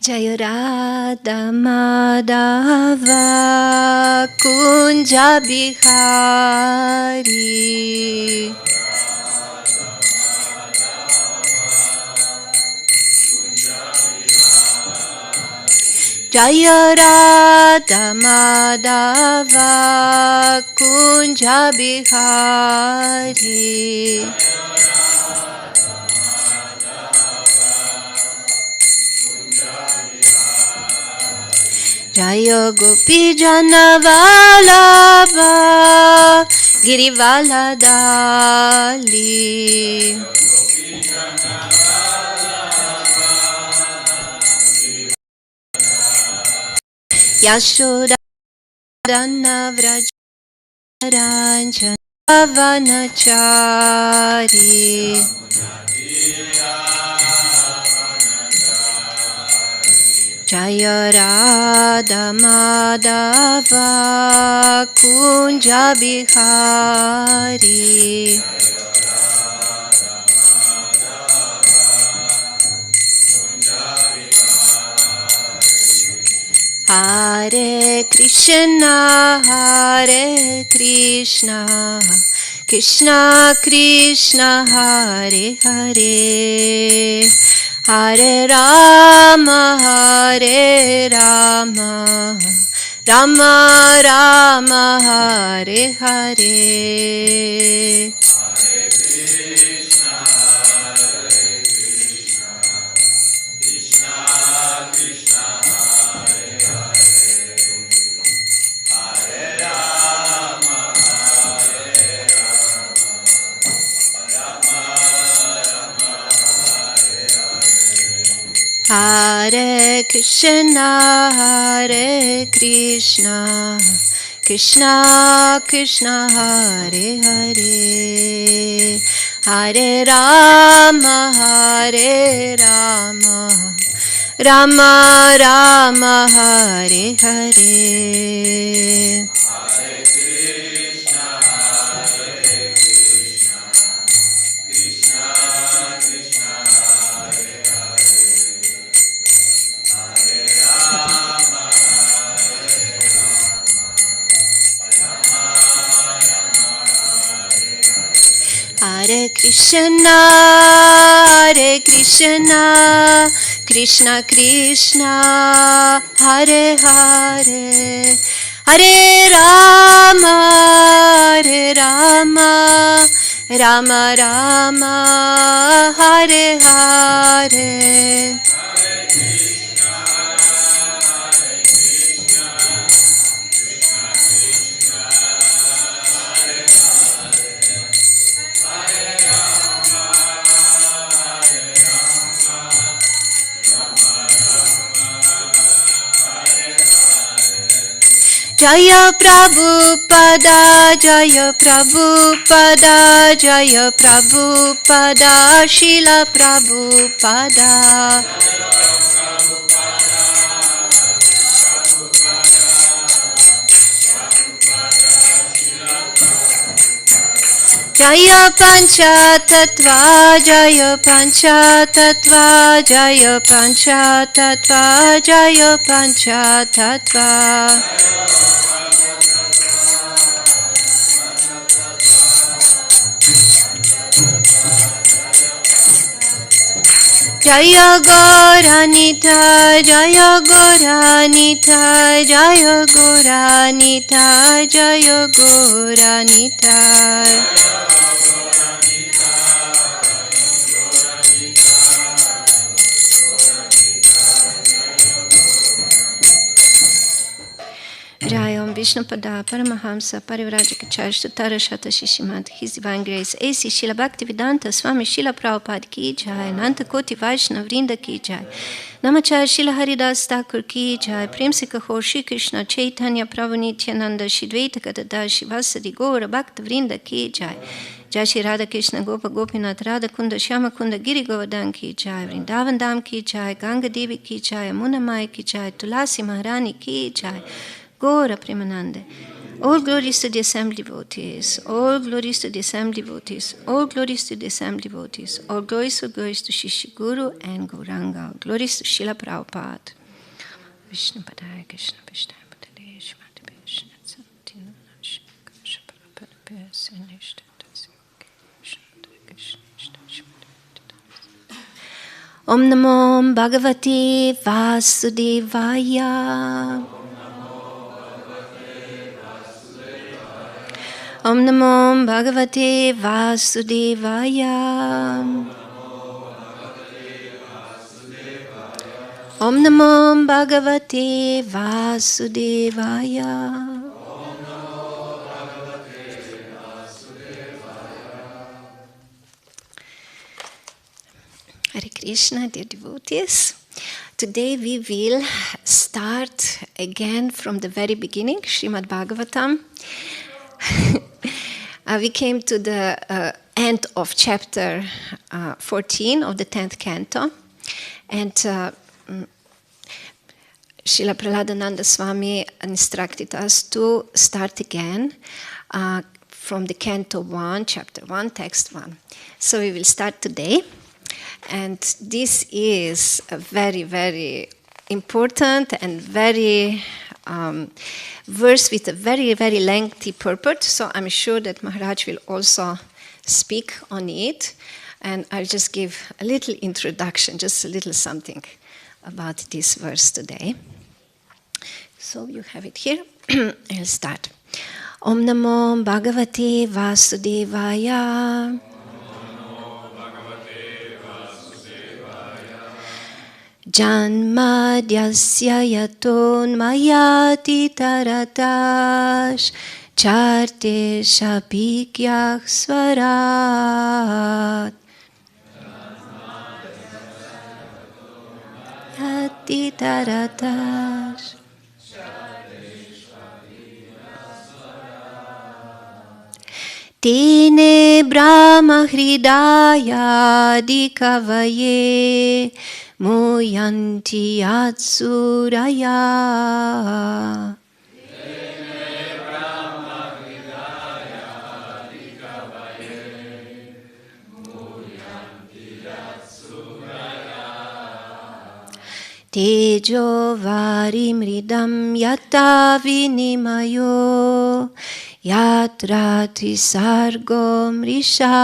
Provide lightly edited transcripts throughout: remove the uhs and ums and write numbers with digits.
Jaya Radha Madhava Kunja Bihari Jaya Radha Madhava Kunja Bihari Jaya Gopi Jana Vallabha Girivala Dali Yashoda Dana Vrajaranjana Vanachari Jaya Radha Madhava Kunja Bihari Hare Krishna Hare Krishna Krishna Krishna Hare Hare Hare Rama Hare Rama Rama Rama Hare Hare Hare Krishna Hare Krishna Krishna Krishna Hare Hare Hare Rama Hare Rama Rama Rama Hare Hare Hare Krishna Krishna Krishna Hare Hare Hare Rama Rama Rama Hare Hare Jaya Prabhupada Jaya Prabhupada Jaya Prabhupada Srila Prabhupada Jaya Panchatattva Jaya Panchatattva Jaya Panchatattva Jaya Panchatattva Jaya Gauranita Jaya Gauranita Jaya Gauranita Jaya Gauranita Jayam Vishnupada Paramahamsa Parivrajaka Tatara Shata Shishimant His Divine Grace A.C. Srila Bhaktivedanta Swami Srila Prabhupada Ki Jai Nanta Koti Vaishnava Vrinda Ki Jai Namacharya Srila Haridas Thakur Ki Jai Prem Se Kahor Shri Krishna Chaitanya Prabhu Nityananda Shri Dvaita Gadadhar Shivasadi Gaura Bhakta Vrinda Ki Jai Jai Shri Radha Krishna Gopa Gopinath Radha Kunda Shyama Kunda Giri Govardhan Ki Jai Vrindavan Dham Ki Jai Ganga Devi Ki Jai Amuna Mai Ki Jai Tulasi Maharani Ki Jai Gora Premanande All glories to the assembled devotees. All glories to the assembled devotees. All glories to the assembled devotees. All glories to Shishi Guru and Gauranga. All glories to Srila Prabhupada. Vishnu Padaya Krishna Vishnu Padaya Shmati Vishnu Santina Om Namo Bhagavate Vasudevaya. Om Namo Bhagavate Vasudevaya. Om Namo Bhagavate Vasudevaya. Hare Krishna, dear devotees. Today we will start again from the very beginning, Srimad Bhagavatam. We came to the end of chapter 14 of the 10th canto, and Srila Praladananda Swami instructed us to start again from the canto 1, chapter 1, text 1. So we will start today, and this is a very, very important and very verse with a very, very lengthy purport, so I'm sure that Maharaj will also speak on it, and I'll just give a little introduction, just a little something about this verse today. So you have it here. I'll start. Om Namo Bhagavate Vasudevaya. Janmadyasya yaton mayati taratash charte shapikyak swarat yati taratash Tene Brahma Hridaya Dikavaye Muyanti Atsuraya. Tejo varimridam yata vinimayo yatra trisargo mrisha.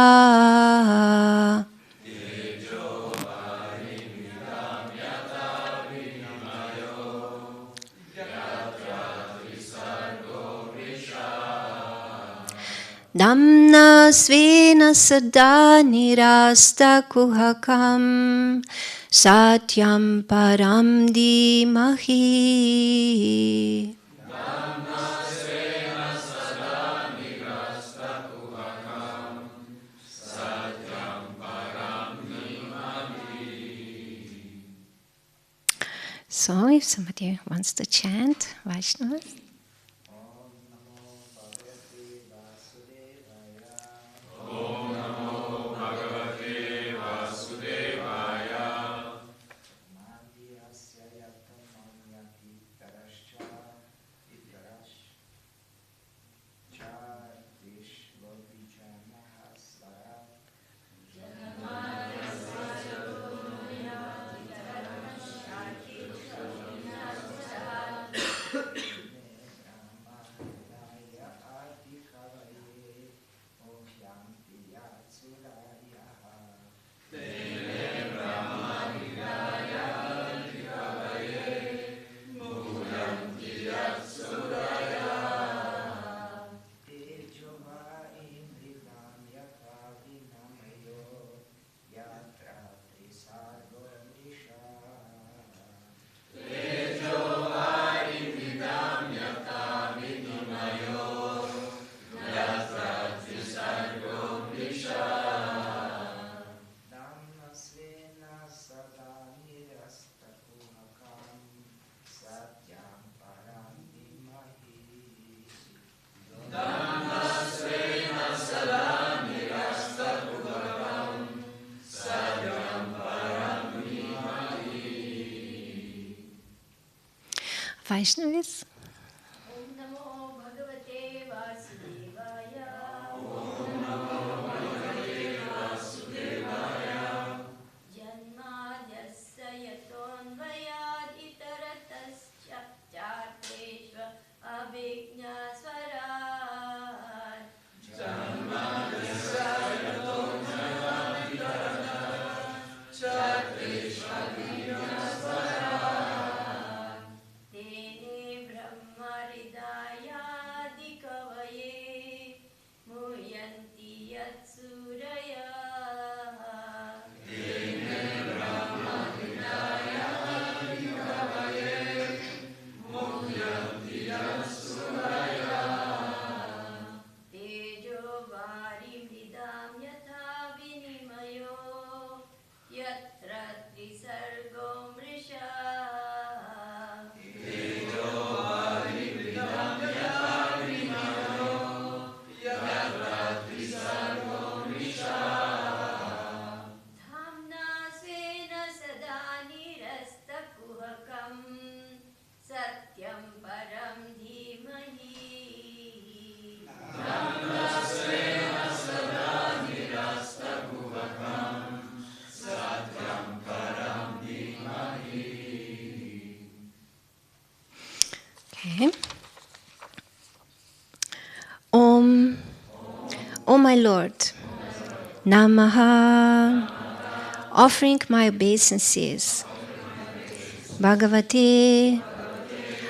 Damna svena sada nirasta kuhakam satyam param dimahi. Damna svena sada nirasta kuhakam satyam param dimahi. So if somebody wants to chant Vaishnavas. Vaishnavis. Om Namo Bhagavate my Lord, Namaha, offering my obeisances, Bhagavate,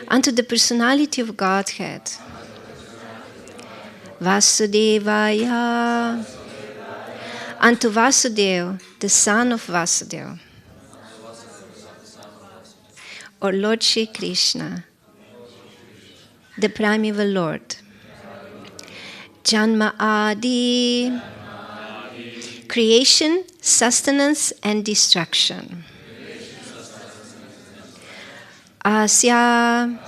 unto the personality of Godhead, Vasudevaya, unto Vasudeva, the son of Vasudeva, or Lord Shri Krishna, the primeval Lord. Janma Adi, creation, sustenance, and destruction. Asya,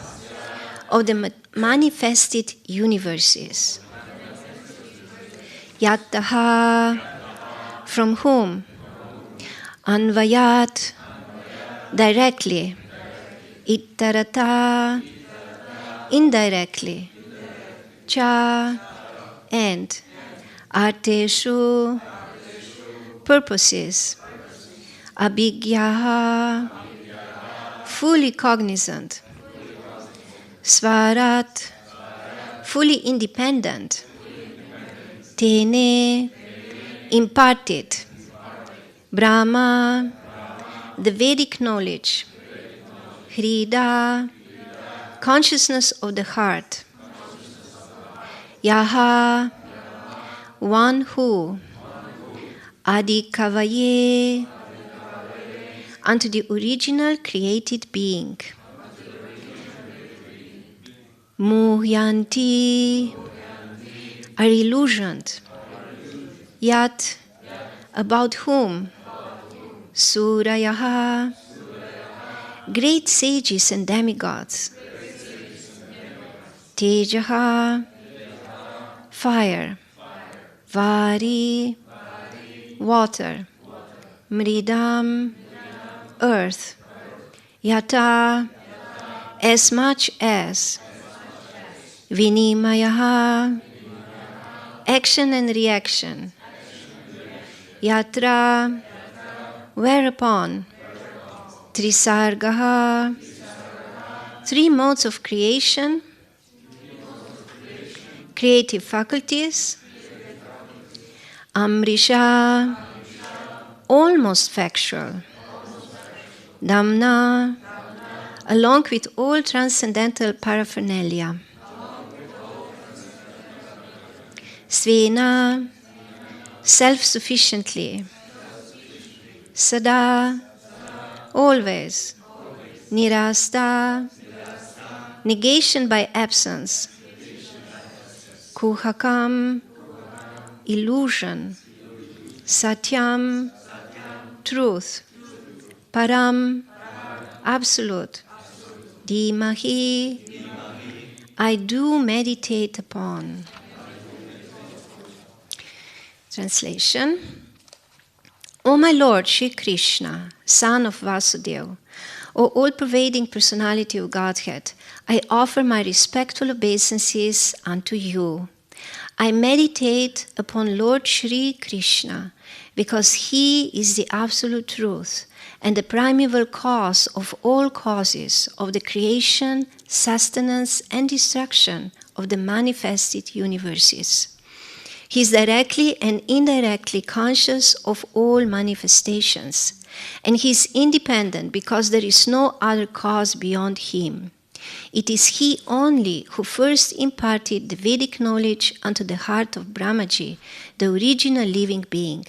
of the manifested universes. Yataha, from whom? Anvayat, directly. Ittarata, indirectly. Cha, and. Arteshu, purposes. Abhigyaha, fully cognizant. Svarat, fully independent. Tene, imparted. Brahma, the Vedic knowledge. Hrida, consciousness of the heart. Yaha, one who. Adikavaye, unto the original created being. Muhyanti, are illusioned. Yat, about whom? Surayaha, great sages and demigods. Tejaha, fire. Vari, water. Mridam, earth. Yata, as much as. Vinimayaha, action and reaction. Yatra, whereupon. Trisargaha, three modes of creation, creative faculties. Amrisha, almost factual. Dhamna, along with all transcendental paraphernalia. Svena, self-sufficiently. Sada, always. Nirasta, negation by absence. Kuhakam, illusion. Satyam, truth. Param, absolute. Dhimahi, I do meditate upon. Translation. O my Lord Shri Krishna, son of Vasudeva, O all-pervading personality of Godhead, I offer my respectful obeisances unto you. I meditate upon Lord Shri Krishna because he is the absolute truth and the primeval cause of all causes of the creation, sustenance, and destruction of the manifested universes. He is directly and indirectly conscious of all manifestations, and he is independent because there is no other cause beyond him. It is he only who first imparted the Vedic knowledge unto the heart of Brahmaji, the original living being.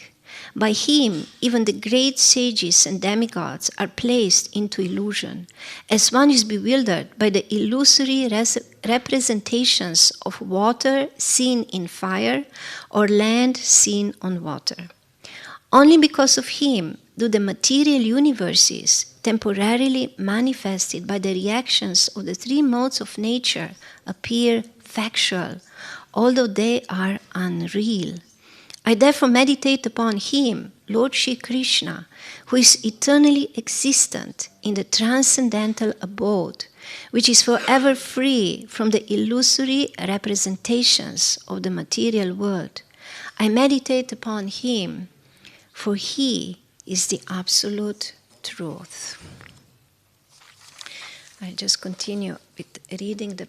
By him, even the great sages and demigods are placed into illusion, as one is bewildered by the illusory representations of water seen in fire or land seen on water. Only because of him do the material universes, temporarily manifested by the reactions of the three modes of nature, appear factual, although they are unreal. I therefore meditate upon him, Lord Shri Krishna, who is eternally existent in the transcendental abode, which is forever free from the illusory representations of the material world. I meditate upon him, for he is the absolute truth. I just continue with reading the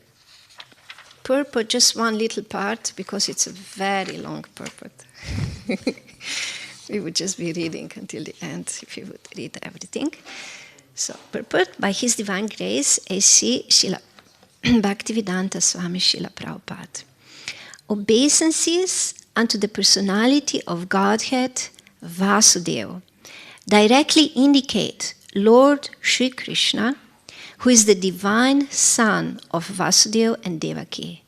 purport just one little part because it's a very long purport. We would just be reading until the end if you would read everything. So, purport: by His Divine Grace, A.C. Srila Bhaktivedanta Swami Srila Prabhupada. Obeisances unto the personality of Godhead Vasudeva directly indicate Lord Sri Krishna, who is the divine son of Vasudeva and Devaki.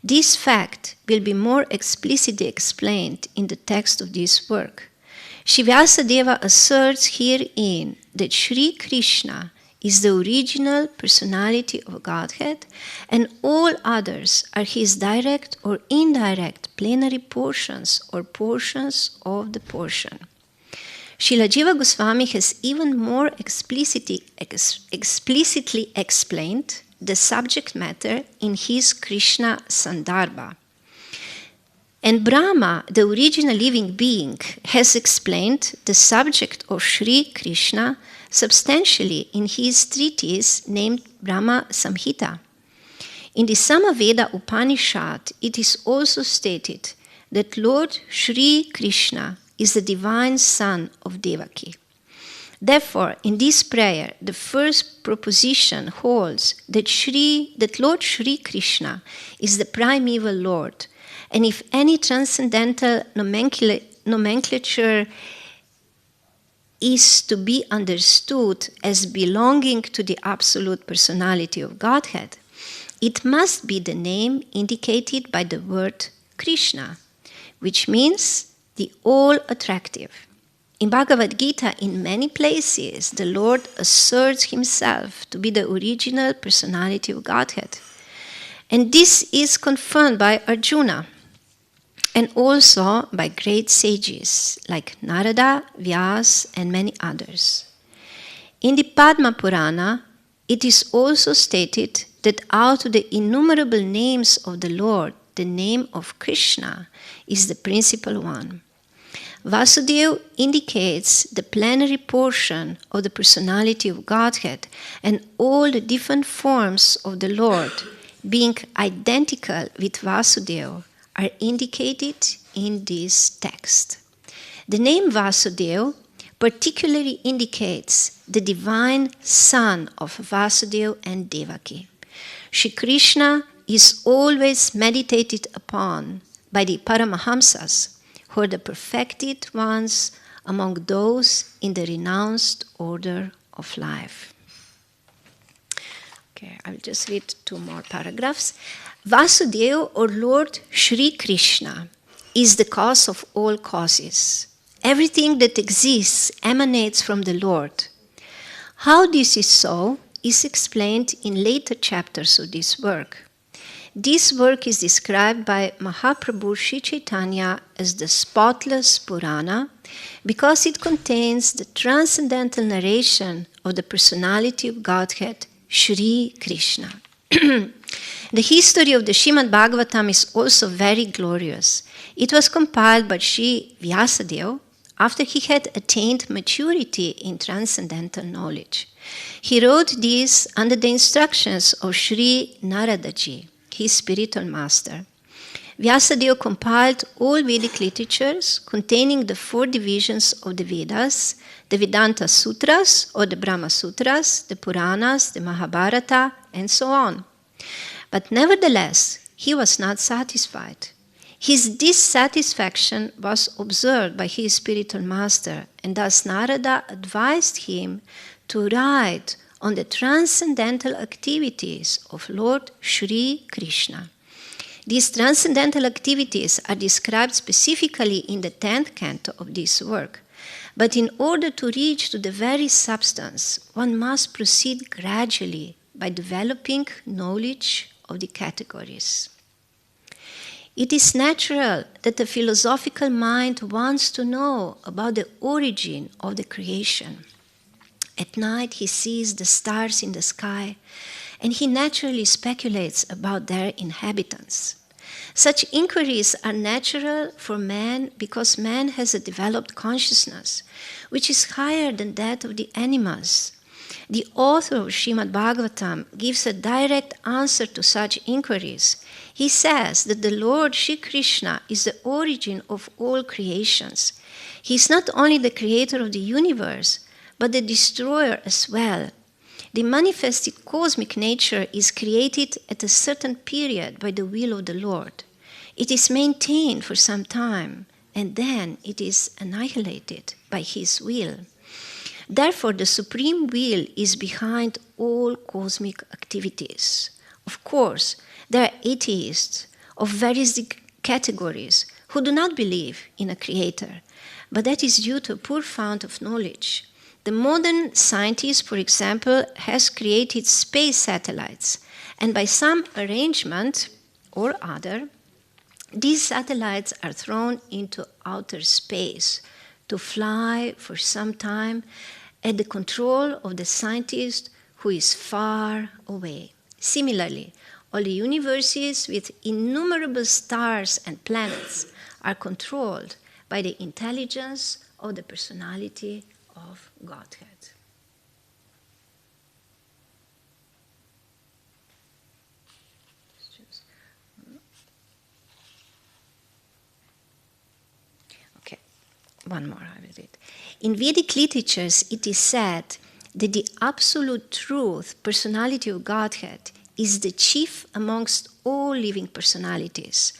This fact will be more explicitly explained in the text of this work. Shri Vyasadeva asserts herein that Sri Krishna is the original personality of Godhead, and all others are his direct or indirect plenary portions or portions of the portion. Srila Jiva Goswami has even more explicitly explained the subject matter in his Krishna Sandarbha. And Brahma, the original living being, has explained the subject of Sri Krishna substantially in his treatise named Brahma Samhita. In the Samaveda Upanishad, it is also stated that Lord Sri Krishna is the divine son of Devaki. Therefore, in this prayer, the first proposition holds that Lord Sri Krishna is the primeval Lord, and if any transcendental nomenclature is to be understood as belonging to the absolute personality of Godhead, it must be the name indicated by the word Krishna, which means the all-attractive. In Bhagavad Gita, in many places, the Lord asserts himself to be the original personality of Godhead. And this is confirmed by Arjuna, and also by great sages like Narada, Vyas, and many others. In the Padma Purana, it is also stated that out of the innumerable names of the Lord, the name of Krishna is the principal one. Vasudeva indicates the plenary portion of the personality of Godhead, and all the different forms of the Lord, being identical with Vasudeva, are indicated in this text. The name Vasudeva particularly indicates the divine son of Vasudeva and Devaki. Shri Krishna is always meditated upon by the Paramahamsas, who are the perfected ones among those in the renounced order of life. Okay, I'll just read 2 more paragraphs. Vasudeva, or Lord Sri Krishna, is the cause of all causes. Everything that exists emanates from the Lord. How this is so is explained in later chapters of this work. This work is described by Mahaprabhu Sri Chaitanya as the spotless Purana because it contains the transcendental narration of the personality of Godhead, Sri Krishna. The history of the Srimad Bhagavatam is also very glorious. It was compiled by Sri Vyasadeva after he had attained maturity in transcendental knowledge. He wrote this under the instructions of Sri Naradaji, his spiritual master. Vyasadeva compiled all Vedic literatures containing the 4 divisions of the Vedas, the Vedanta Sutras or the Brahma Sutras, the Puranas, the Mahabharata, and so on. But nevertheless, he was not satisfied. His dissatisfaction was observed by his spiritual master, and thus Narada advised him to write on the transcendental activities of Lord Sri Krishna. These transcendental activities are described specifically in the 10th canto of this work. But in order to reach to the very substance, one must proceed gradually by developing knowledge of the categories. It is natural that the philosophical mind wants to know about the origin of the creation. At night he sees the stars in the sky, and he naturally speculates about their inhabitants. Such inquiries are natural for man because man has a developed consciousness, which is higher than that of the animals. The author of Srimad Bhagavatam gives a direct answer to such inquiries. He says that the Lord Shri Krishna is the origin of all creations. He is not only the creator of the universe, but the destroyer as well. The manifested cosmic nature is created at a certain period by the will of the Lord. It is maintained for some time, and then it is annihilated by His will. Therefore, the Supreme Will is behind all cosmic activities. Of course, there are atheists of various categories who do not believe in a creator, but that is due to a poor fount of knowledge. The modern scientist, for example, has created space satellites, and by some arrangement or other, these satellites are thrown into outer space to fly for some time at the control of the scientist who is far away. Similarly, all the universes with innumerable stars and planets are controlled by the intelligence of the personality of Godhead. Okay, one more I will read. In Vedic literatures, it is said that the absolute truth, personality of Godhead, is the chief amongst all living personalities.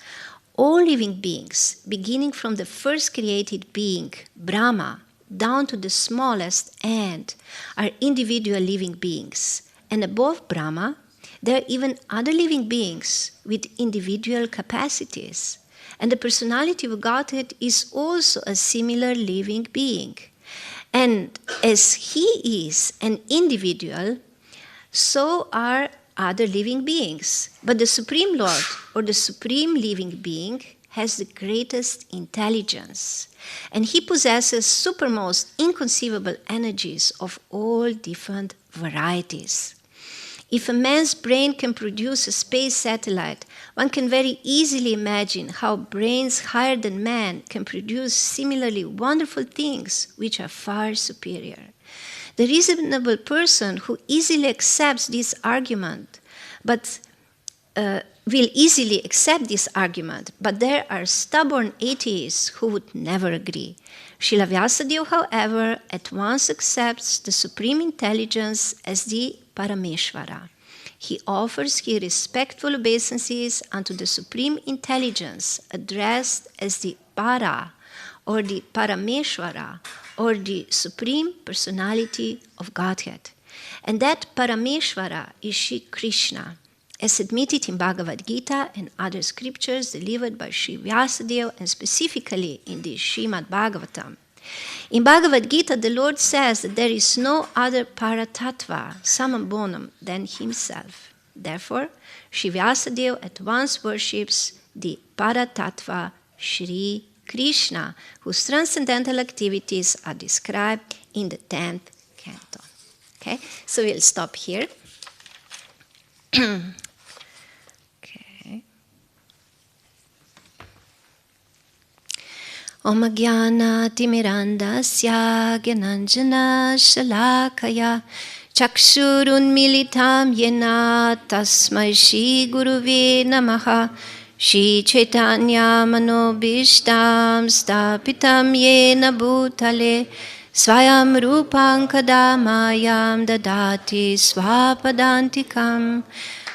All living beings, beginning from the first created being, Brahma, down to the smallest ant, are individual living beings. And above Brahma, there are even other living beings with individual capacities. And the personality of Godhead is also a similar living being. And as He is an individual, so are other living beings. But the Supreme Lord, or the Supreme Living Being, has the greatest intelligence, and He possesses supermost inconceivable energies of all different varieties. If a man's brain can produce a space satellite, one can very easily imagine how brains higher than man can produce similarly wonderful things which are far superior. The reasonable person who easily accepts this argument, will easily accept this argument, but there are stubborn atheists who would never agree. Srila Vyasadeva, however, at once accepts the Supreme Intelligence as the Parameshvara. He offers his respectful obeisances unto the Supreme Intelligence, addressed as the Para, or the Parameshvara, or the Supreme Personality of Godhead. And that Parameshvara is Shri Krishna, as admitted in Bhagavad Gita and other scriptures delivered by Sri Vyasadeva, and specifically in the Srimad Bhagavatam. In Bhagavad Gita, the Lord says that there is no other Paratattva, Samam Bonam, than Himself. Therefore, Sri Vyasadeva at once worships the Paratattva Shri Krishna, whose transcendental activities are described in the 10th canto. Okay, so we'll stop here. Om Jnana Timirandasya Gyananjana Shalakaya Chakshurun Militam Yena Tasmai Shri Guruve Namaha Shri Chaitanya Manobishtam Stapitam Yena Bhutale Swayam Rupam Kadamayam Dadati Swapadantikam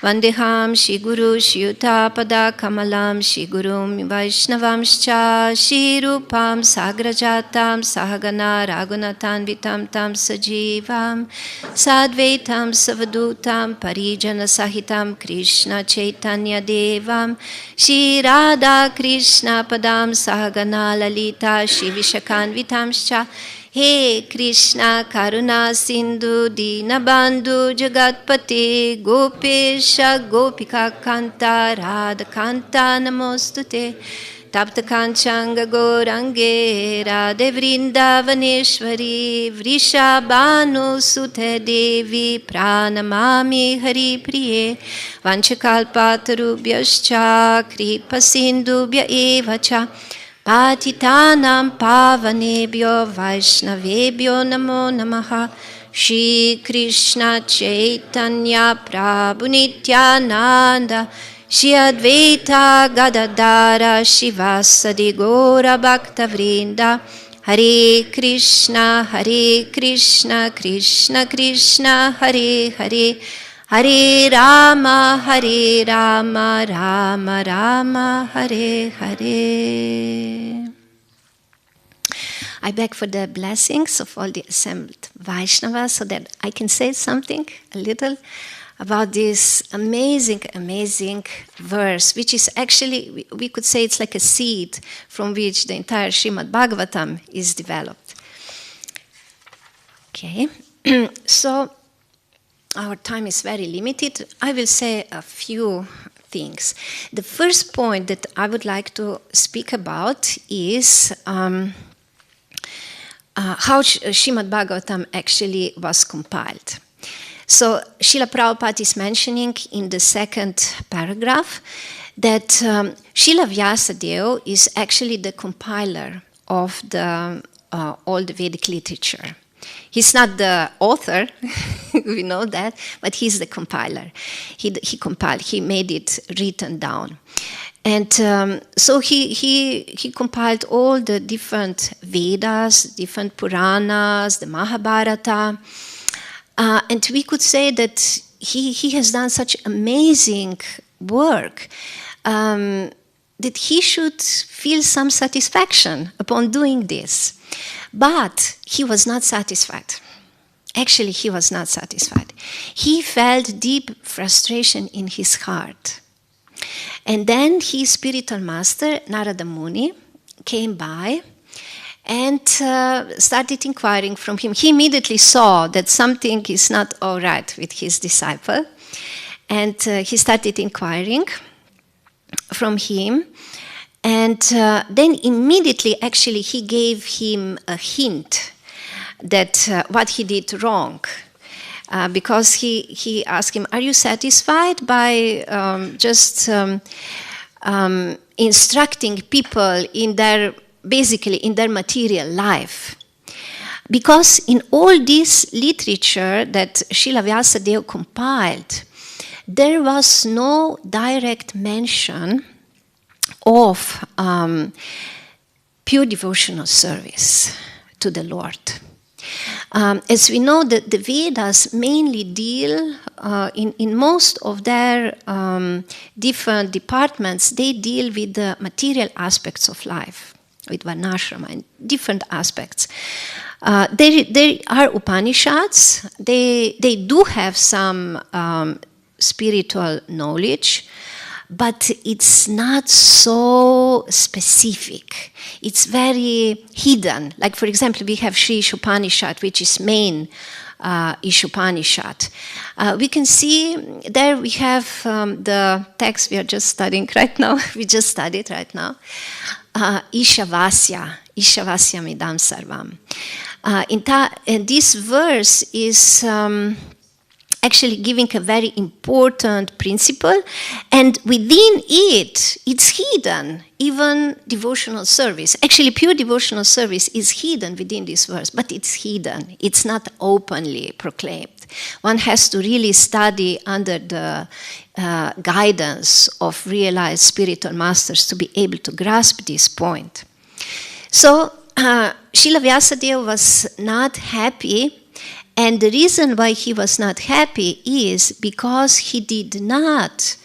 Vandeham Shri Guru Shri Pada Kamalam Shri Gurum Vaishnavamscha Shri Rupam Sagrajatam Sahagana Raghunatan Vitam Tam Sajivam Sadvaitam Savadutam Parijana Sahitam Krishna Chaitanya Devam Shri Radha Krishna Padam Sahagana Lalita Shri Vishakan Vitamscha He Krishna Karuna Sindhu Dinabandhu Jagatpate Gopesha Gopika Kanta Radha Kanta Namostute Tapta Kanchanga Gorange Radhe Vrindavaneshwari Vrishabhanu Sute Devi Pranamami Hari Priye Vanchakalpatarubhyascha Kripa Sindhubhya Evacha Patitanam Pavanebhyo Vaishnavebhyo Namo Namaha Shri Krishna Chaitanya Prabhu Nityananda Shri Advaita Gadadara Shivasadi Gora Bhakta Vrinda Hare Krishna Krishna Krishna Hare Hare Hare Rama Rama Rama Hare Hare. I beg for the blessings of all the assembled Vaishnavas so that I can say something a little about this amazing verse, which is actually, we could say it's like a seed from which the entire Srimad Bhagavatam is developed. Okay, so our time is very limited. I will say a few things. The first point that I would like to speak about is how Srimad Bhagavatam actually was compiled. So Srila Prabhupada is mentioning in the second paragraph that Srila Vyasadeva is actually the compiler of all the Vedic literature. He's not the author, we know that, but he's the compiler. He compiled, he made it written down. And so he compiled all the different Vedas, different Puranas, the Mahabharata. And we could say that he has done such amazing work that he should feel some satisfaction upon doing this. But he was not satisfied. Actually, he was not satisfied. He felt deep frustration in his heart. And then his spiritual master, Narada Muni, came by and started inquiring from him. He immediately saw that something is not all right with his disciple. And he started inquiring from him. And then immediately, actually, he gave him a hint that what he did wrong. Because he asked him, are you satisfied by just instructing people in their material life? Because in all this literature that Srila Vyasadeva compiled, there was no direct mention of pure devotional service to the Lord. As we know, that the Vedas mainly deal, in most of their different departments, they deal with the material aspects of life, with Varnashrama and different aspects. There are Upanishads, they do have some spiritual knowledge, but it's not so specific. It's very hidden. Like, for example, we have Sri Ishopanishad, which is main Ishopanishad. We can see there we have the text we are just studying right now. We just studied right now. Ishavasya midam sarvam. And this verse is actually giving a very important principle, and within it, it's hidden, even devotional service. Actually, pure devotional service is hidden within this verse, but it's hidden. It's not openly proclaimed. One has to really study under the guidance of realized spiritual masters to be able to grasp this point. So, Srila Vyasadeva was not happy. And the reason why he was not happy is because he did not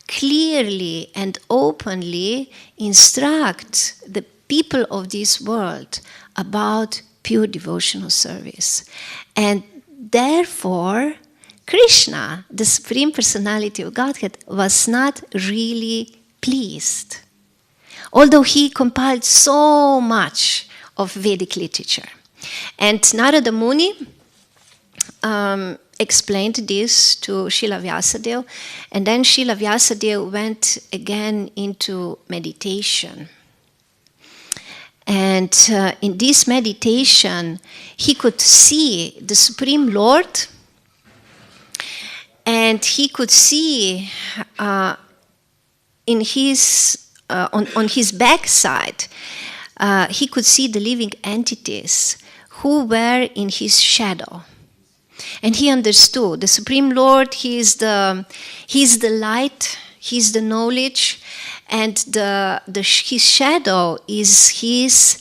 clearly and openly instruct the people of this world about pure devotional service. And therefore, Krishna, the Supreme Personality of Godhead, was not really pleased, although he compiled so much of Vedic literature. And Narada Muni explained this to Srila Vyasadeva, and then Srila Vyasadeva went again into meditation. And in this meditation, he could see the Supreme Lord, and he could see in his on his backside, he could see the living entities who were in his shadow. And he understood the Supreme Lord, he is the light, he is the knowledge, and his shadow is his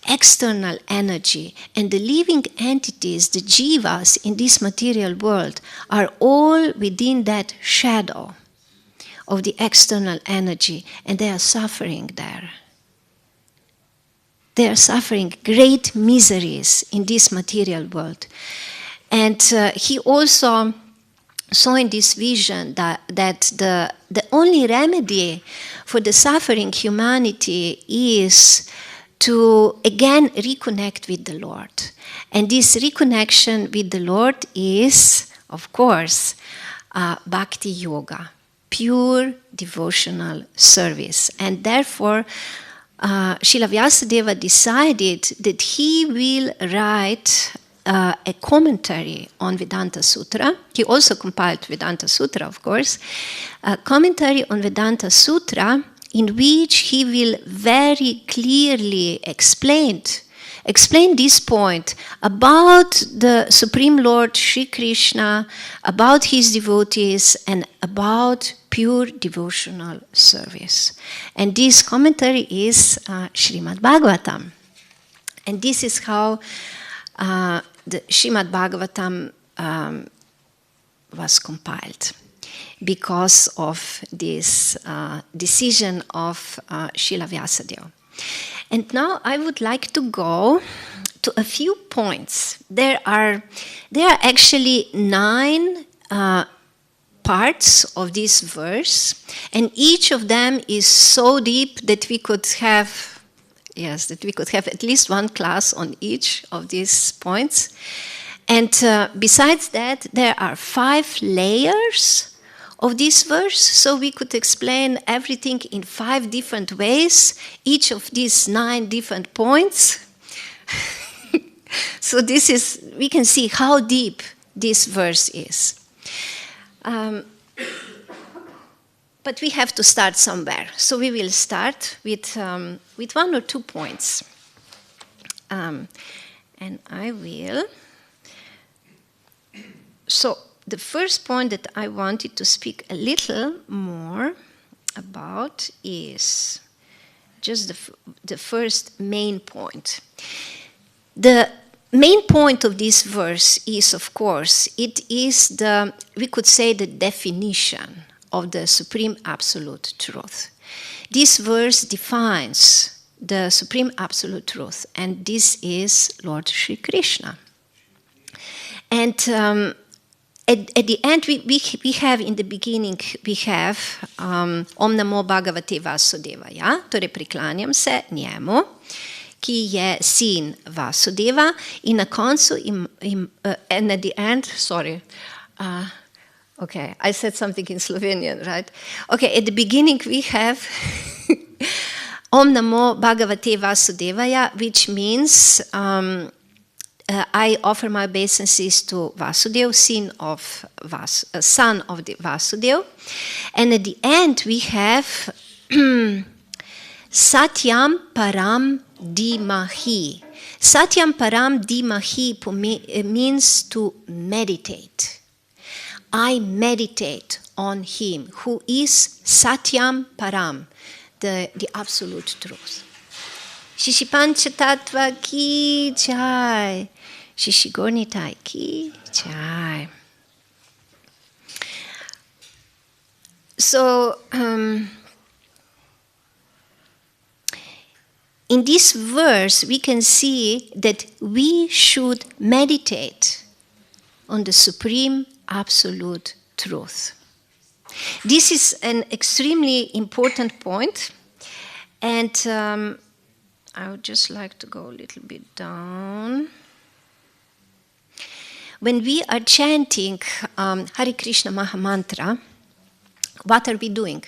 external energy. And the living entities, the jivas in this material world, are all within that shadow of the external energy, and they are suffering there. They are suffering great miseries in this material world. And he also saw in this vision that the only remedy for the suffering humanity is to again reconnect with the Lord. And this reconnection with the Lord is, of course, bhakti yoga, pure devotional service. And therefore, Srila Vyasadeva decided that he will write a commentary on Vedanta Sutra. He also compiled Vedanta Sutra, of course. A commentary on Vedanta Sutra in which he will very clearly explain this point about the Supreme Lord Sri Krishna, about his devotees, and about pure devotional service. And this commentary is Srimad Bhagavatam. And this is how the Srimad Bhagavatam was compiled, because of this decision of Srila Vyasadeva. And now I would like to go to a few points. There are actually 9 parts of this verse, and each of them is so deep that we could have at least one class on each of these points. And besides that, there are 5 layers of this verse, so we could explain everything in 5 different ways, each of these 9 different points. So we can see how deep this verse is. But we have to start somewhere, so we will start with 1 or 2 points. And I will. So the first point that I wanted to speak a little more about is just the first main point. The main point of this verse is, of course, it is we could say the definition of the Supreme Absolute Truth. This verse defines the Supreme Absolute Truth, and this is Lord Sri Krishna. And at the end, we have in the beginning, we have Om Namo Bhagavate Vasudevaya, torej priklanjam se njemu, ki je sin Vasudeva, in na koncu, and at the end, sorry, okay, I said something in Slovenian, right? Okay, at the beginning we have Om Namo Bhagavate Vasudevaya, which means I offer my obeisances to Vasudeva, son of the Vasudeva. And at the end we have Satyam Param Dhimahi. Satyam Param Dhimahi means to meditate. I meditate on him who is Satyam Param, the absolute truth. Shishi Panchatattva ki jai. Shishi Gornitai ki jai. So, in this verse, we can see that we should meditate on the Supreme Absolute Truth. This is an extremely important point, and I would just like to go a little bit down. When we are chanting Hare Krišna Maha Mantra, what are we doing?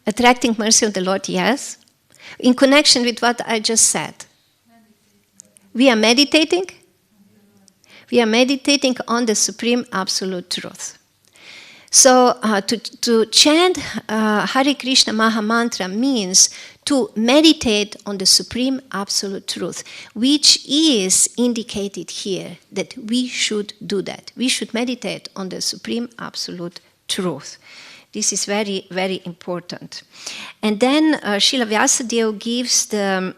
Attracting mercy of the Lord, yes. In connection with what I just said. We are meditating. We are meditating on the Supreme Absolute Truth. So to chant Hare Krišna Maha Mantra means to meditate on the Supreme Absolute Truth, which is indicated here, that we should do that. We should meditate on the Supreme Absolute Truth. This is very, very important. And then Srila Vyasadeva gives the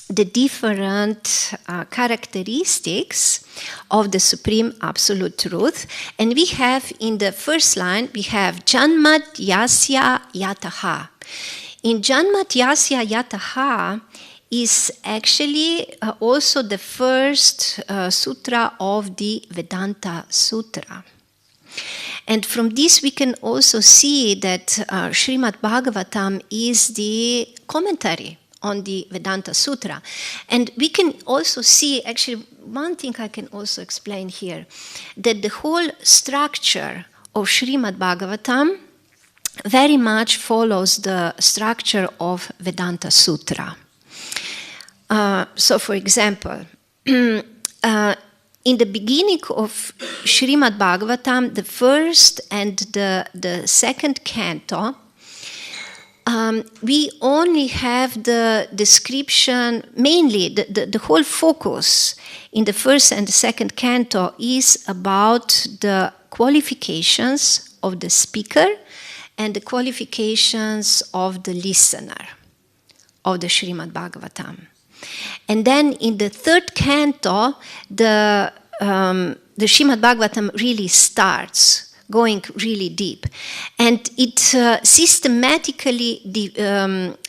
different characteristics of the Supreme Absolute Truth. And we have in the first line, we have Janmat Yasya Yataha. In Janmat Yasya Yataha is actually also the first sutra of the Vedanta Sutra. And from this we can also see that Srimad Bhagavatam is the commentary on the Vedanta Sutra. And we can also see, actually, one thing I can also explain here, that the whole structure of Srimad Bhagavatam very much follows the structure of Vedanta Sutra. So, for example, in the beginning of Srimad Bhagavatam, the first and the second canto, we only have the description, mainly the whole focus in the first and the second canto is about the qualifications of the speaker and the qualifications of the listener of the Srimad Bhagavatam. And then in the third canto, the Srimad Bhagavatam really starts going really deep. And it systematically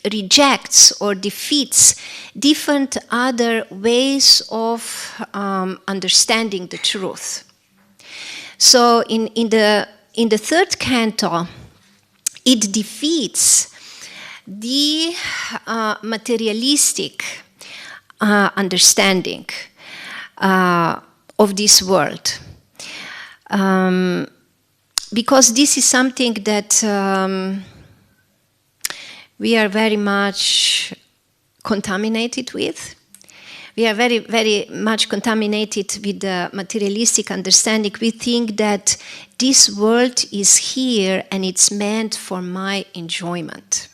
rejects or defeats different other ways of understanding the truth. So in the third canto, it defeats the materialistic understanding of this world. Because this is something that we are very much contaminated with. We are very, very much contaminated with the materialistic understanding. We think that this world is here and it's meant for my enjoyment.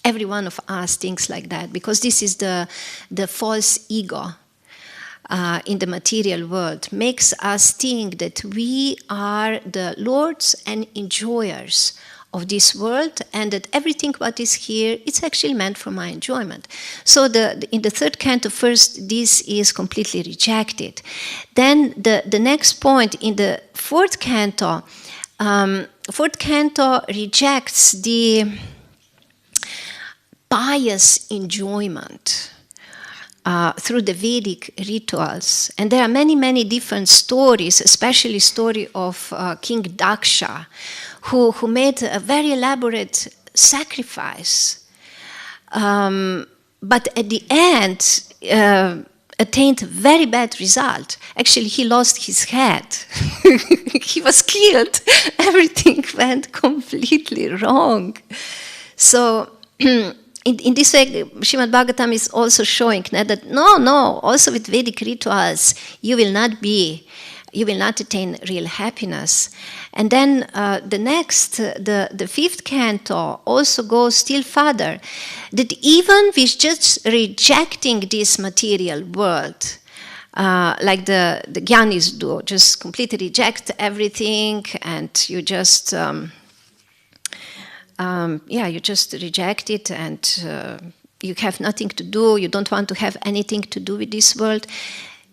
Every one of us thinks like that, because this is the false ego in the material world, makes us think that we are the lords and enjoyers of this world, and that everything what is here, it's actually meant for my enjoyment. So in the third canto, first, this is completely rejected. Then the next point, in the fourth canto rejects the pious enjoyment through the Vedic rituals. And there are many, many different stories, especially story of King Daksha, who made a very elaborate sacrifice, but at the end attained a very bad result. Actually, he lost his head. He was killed. Everything went completely wrong. So in this way, Srimad Bhagavatam is also showing that no, also with Vedic rituals, you will not attain real happiness. And then the fifth canto also goes still further, that even with just rejecting this material world, like the Jnanis do, just completely reject everything, and you just you just reject it, and you have nothing to do, you don't want to have anything to do with this world.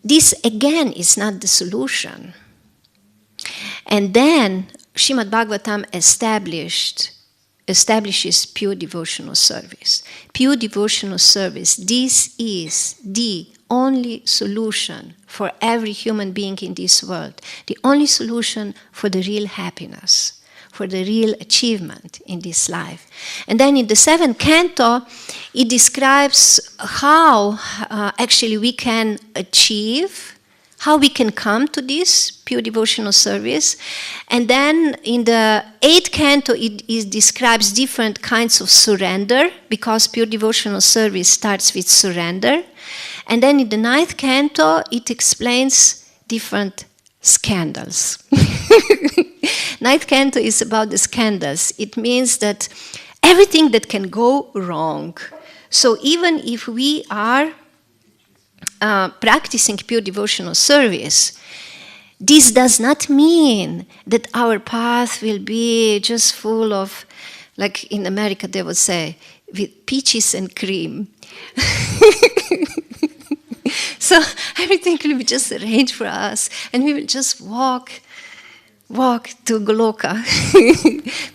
This again is not the solution. And then Srimad Bhagavatam establishes pure devotional service. Pure devotional service, this is the only solution for every human being in this world, the only solution for the real happiness, for the real achievement in this life. And then in the seventh canto, it describes how actually we can achieve, how we can come to this pure devotional service. And then in the eighth canto, it describes different kinds of surrender, because pure devotional service starts with surrender. And then in the ninth canto, it explains different scandals. Ninth canto is about the scandals. It means that everything that can go wrong. So even if we are practicing pure devotional service, this does not mean that our path will be just full of, like in America they would say, with peaches and cream. So everything will be just arranged for us, and we will just walk to Goloka,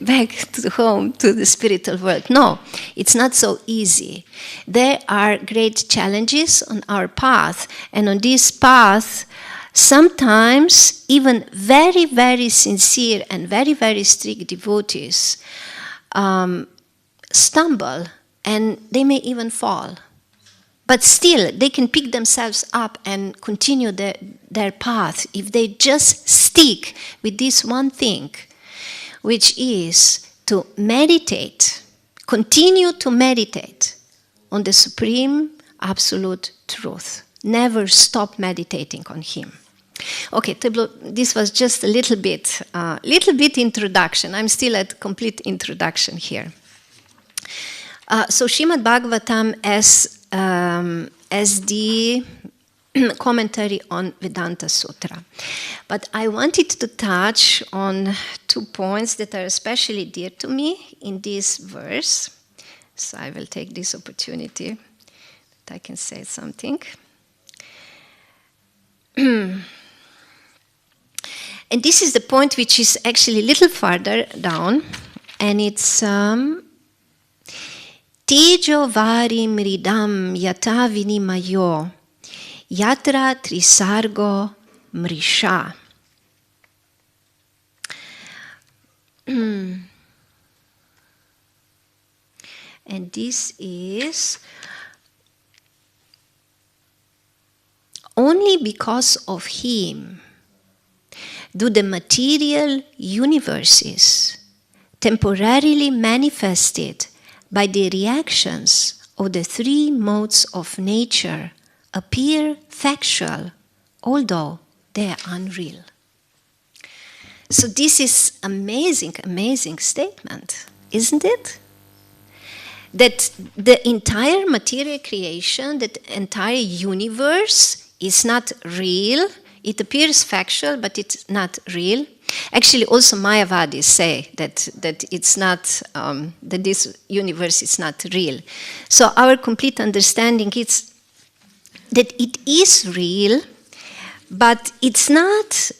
back to home, to the spiritual world. No, it's not so easy. There are great challenges on our path, and on this path, sometimes even very, very sincere and very, very strict devotees stumble, and they may even fall. But still, they can pick themselves up and continue their path if they just stick with this one thing, which is to meditate, continue to meditate on the Supreme Absolute Truth. Never stop meditating on Him. Okay, this was just a little bit introduction. I'm still at complete introduction here. So Srimad Bhagavatam as the commentary on Vedanta Sutra. But I wanted to touch on 2 points that are especially dear to me in this verse. So I will take this opportunity that I can say something. And this is the point which is actually a little farther down, and it's Tejo vari mridam yata vinimayo yatra trisargo mrisha. And this is only because of Him do the material universes temporarily manifested by the reactions of the 3 modes of nature appear factual, although they are unreal. So this is amazing, amazing statement, isn't it? That the entire material creation, that entire universe is not real. It appears factual, but it's not real. Actually, also Mayavadis say that it's not, that this universe is not real. So our complete understanding is that it is real, but it's not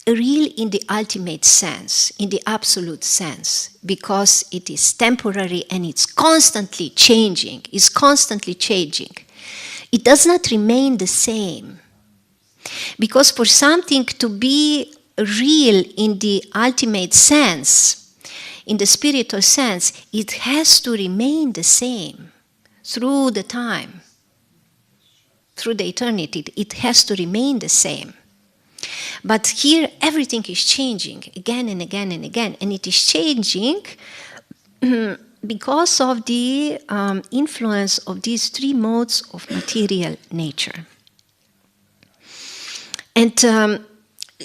real in the ultimate sense, in the absolute sense, because it is temporary and it's constantly changing. It's constantly changing. It does not remain the same. Because for something to be real in the ultimate sense, in the spiritual sense, it has to remain the same through the time, through the eternity. It has to remain the same. But here everything is changing again and again and again, and it is changing because of the influence of these 3 modes of material nature. And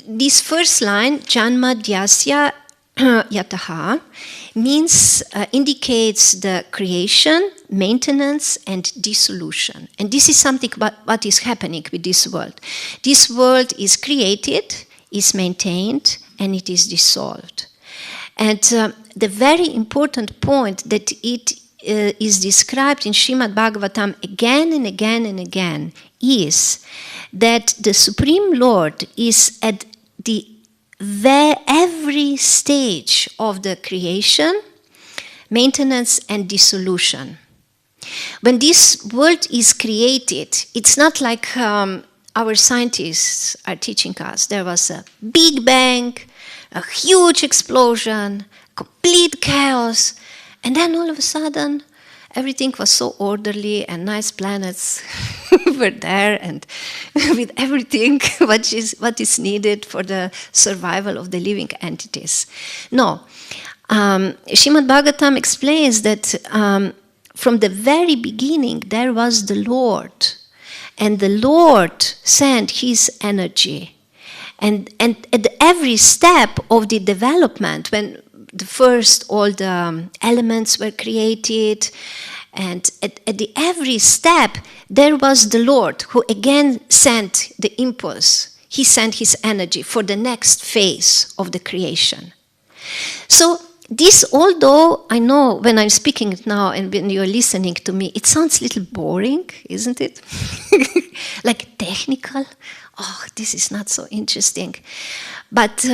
this first line, Janma Dhyasya Yataha, means, indicates the creation, maintenance, and dissolution. And this is something about what is happening with this world. This world is created, is maintained, and it is dissolved. And the very important point that it is described in Srimad Bhagavatam again and again and again is that the Supreme Lord is at every stage of the creation, maintenance, and dissolution. When this world is created, it's not like our scientists are teaching us. There was a big bang, a huge explosion, complete chaos, and then all of a sudden everything was so orderly and nice planets were there, and with everything what is needed for the survival of the living entities. No. Srimad Bhagavatam explains that from the very beginning there was the Lord, and the Lord sent His energy. And at every step of the development, when the first all the elements were created, and at every step there was the Lord who again sent the impulse. He sent his energy for the next phase of the creation. So this, although I know when I'm speaking it now and when you're listening to me, it sounds a little boring, isn't it? Like technical. Oh, this is not so interesting. But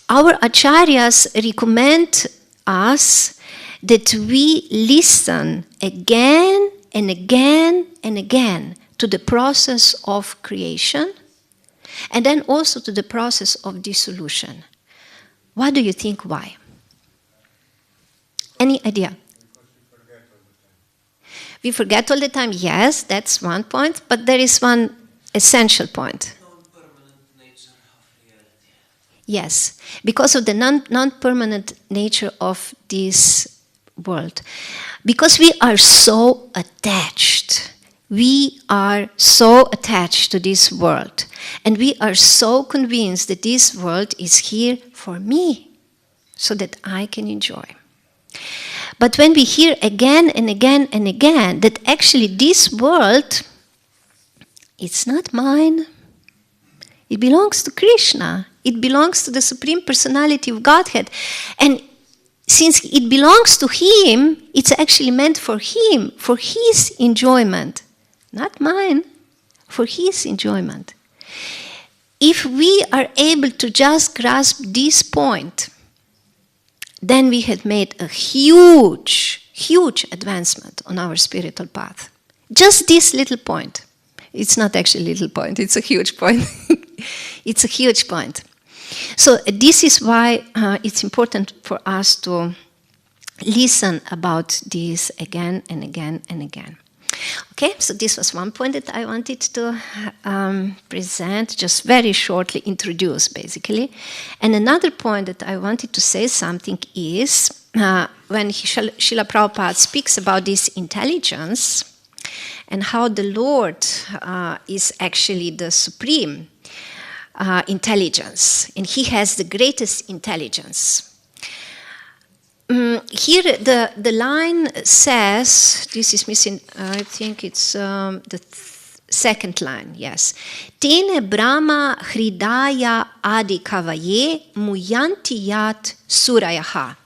our acharyas recommend us that we listen again and again and again to the process of creation, and then also to the process of dissolution. What do you think why? Any idea? We forget all the time. Yes, that's one point, but there is one essential point. Non-permanent nature of reality. Yes, because of the non-permanent nature of this world. Because we are so attached. We are so attached to this world. And we are so convinced that this world is here for me, so that I can enjoy. But when we hear again and again and again that actually this world, it's not mine. It belongs to Krishna. It belongs to the Supreme Personality of Godhead. And since it belongs to Him, it's actually meant for Him, for His enjoyment. Not mine, for His enjoyment. If we are able to just grasp this point, then we had made a huge, huge advancement on our spiritual path. Just this little point. It's not actually a little point, it's a huge point. It's a huge point. So this is why it's important for us to listen about this again and again and again. Okay, so this was one point that I wanted to present, just very shortly introduce, basically. And another point that I wanted to say something is, when Srila Prabhupada speaks about this intelligence, and how the Lord is actually the supreme intelligence, and He has the greatest intelligence. Here the line says, this is missing, I think it's the second line, yes. Tene Brahma Hridaya Adi Kavaye Muyanti Yat Surayaha.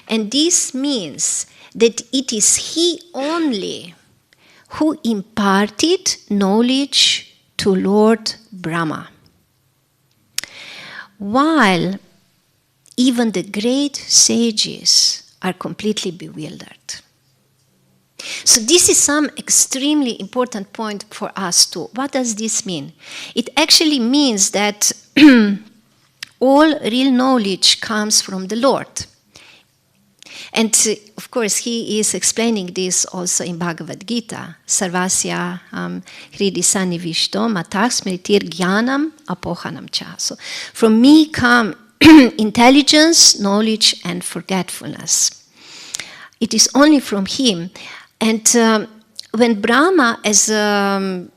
And this means that it is He only who imparted knowledge to Lord Brahma, while even the great sages are completely bewildered. So this is some extremely important point for us too. What does this mean? It actually means that all real knowledge comes from the Lord. And of course, He is explaining this also in Bhagavad Gita. Sarvasya hridi sanivishto matah smritir jnanam apohanam cha. So from me come intelligence, knowledge, and forgetfulness. It is only from Him. And when Brahma, as a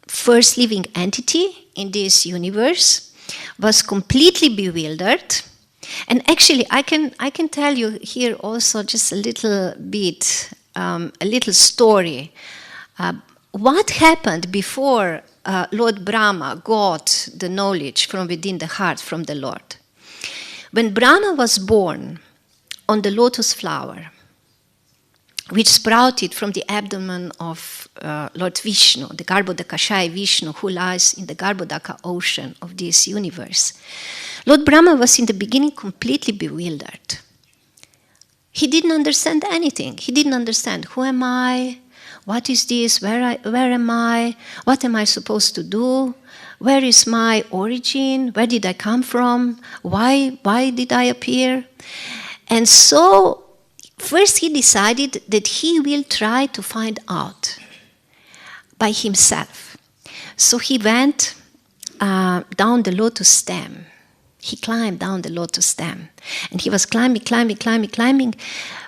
first living entity in this universe, was completely bewildered. And actually, I can tell you here also just a little bit, a little story. What happened before Lord Brahma got the knowledge from within the heart from the Lord? When Brahma was born on the lotus flower, which sprouted from the abdomen of Lord Vishnu, the Garbhodakashaya Vishnu, who lies in the Garbhodaka ocean of this universe, Lord Brahma was in the beginning completely bewildered. He didn't understand anything. He didn't understand, who am I? What is this? Where am I? What am I supposed to do? Where is my origin? Where did I come from? Why did I appear? And so, first he decided that he will try to find out by himself. So he went down the lotus stem. He climbed down the lotus stem. And he was climbing,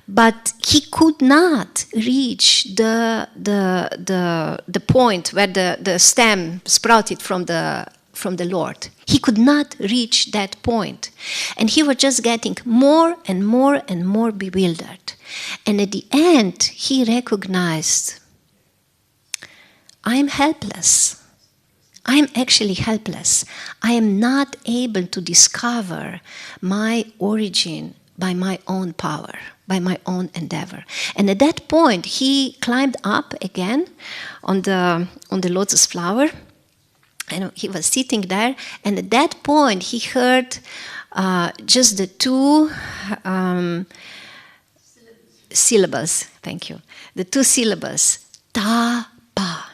but he could not reach the point where the stem sprouted from the from the Lord. He could not reach that point. And he was just getting more and more and more bewildered. And at the end, he recognized, I am helpless. I am actually helpless. I am not able to discover my origin by my own power, by my own endeavor. And at that point, he climbed up again on the lotus flower, and he was sitting there. And at that point, he heard just the two syllables. Thank you. The two syllables, tapa.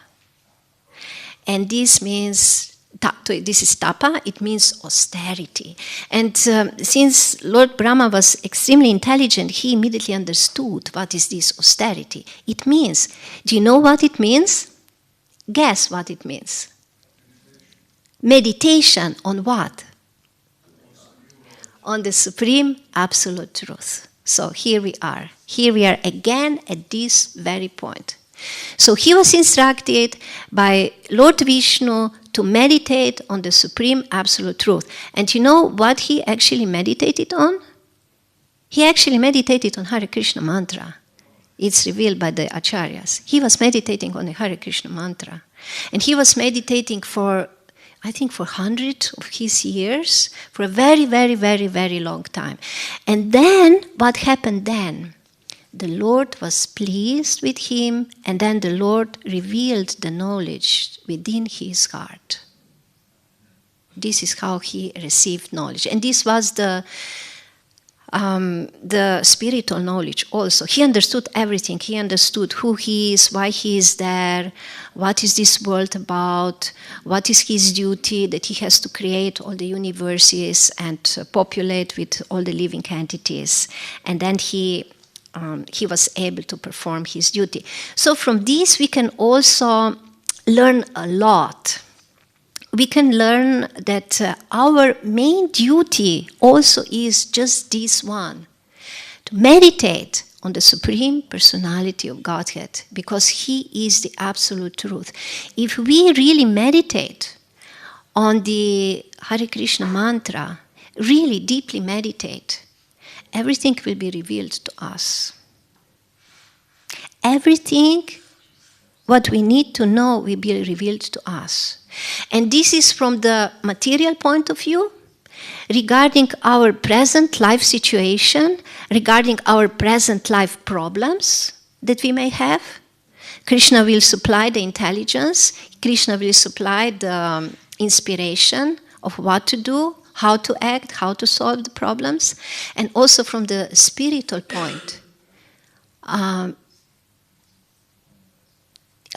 And this means, this is tapa, it means austerity. And since Lord Brahma was extremely intelligent, he immediately understood what is this austerity. It means, do you know what it means? Guess what it means. Meditation on what? On the supreme absolute truth. So here we are. Here we are again at this very point. So he was instructed by Lord Vishnu to meditate on the supreme absolute truth. And you know what he actually meditated on? He actually meditated on Hare Krišna mantra. It's revealed by the acharyas. He was meditating on the Hare Krišna mantra. And he was meditating for, I think, for hundreds of his years, for a very, very, very, very long time. And then, what happened then? The Lord was pleased with him, and then the Lord revealed the knowledge within his heart. This is how he received knowledge. And this was the spiritual knowledge also. He understood everything. He understood who he is, why he is there, what is this world about, what is his duty, that he has to create all the universes and populate with all the living entities. And then he was able to perform his duty. So from this we can also learn a lot. We can learn that our main duty also is just this one, to meditate on the Supreme Personality of Godhead, because He is the absolute truth. If we really meditate on the Hare Krišna mantra, really deeply meditate, everything will be revealed to us. Everything what we need to know will be revealed to us. And this is from the material point of view, regarding our present life situation, regarding our present life problems that we may have. Krishna will supply the intelligence, Krishna will supply the inspiration of what to do, how to act, how to solve the problems. And also from the spiritual point,